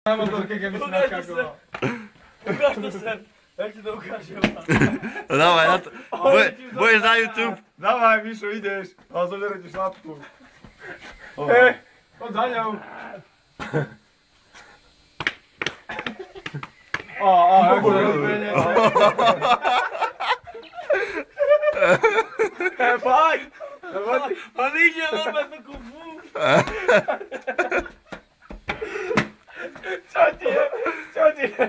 Na motorke, keby si naskakoval. Ukáž to sem. Ja ti to ukážem. No dávaj, na to. Budeš na YouTube. Dávaj, Mišo, ideš. Ale zoberem ti šlapku. Poď za ňou. Jak sa rozbehne. Poď! On ide normálne to kufu. Čo ti je? Čo ti je?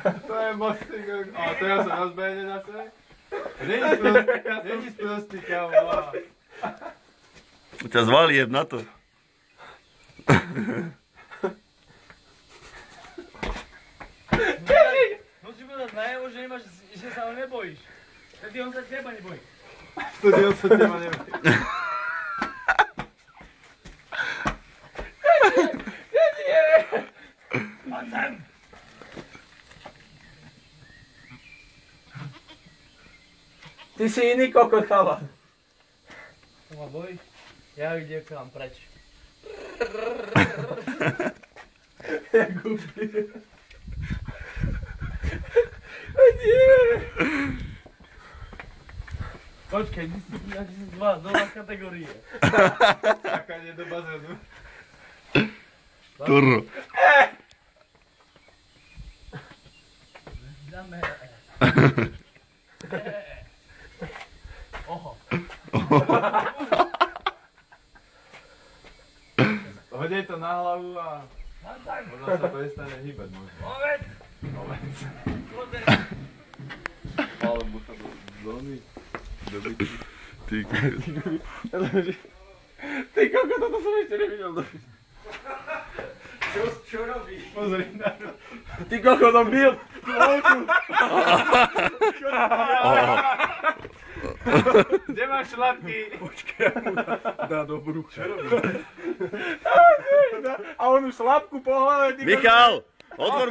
To je mocný gok. A teraz sa rozbehne zase. Není sprostý, kámo. Ťa zvaliem na to. Musíš povedať najavo, že sa ho nebojíš. Vtedy on sa teba nebojí. Vtedy on sa teba nebojí. Poď sem. Ty si iný kokot, chalan. To ma bojí? Ja idem k vám preč. Jak úplný. Počkej, ty si dva kategórie. Taká nie do bazénu. Turro. Dáme. Oho. Hodej to na hlavu a možno sa prestane hýbať možno. Ovec! Ovec. Pozri. Alebo sa do zóny. Dobytí. Ty Ty koko, toto som ešte nevidel. Čo robíš? Pozri na to. Ty koko, to bil. Tú ovcu. Kde máš šlapky? Počkaj, ja mu dá do brucha. Čo robíš? A on už šlapku po hlave. Michal, otvor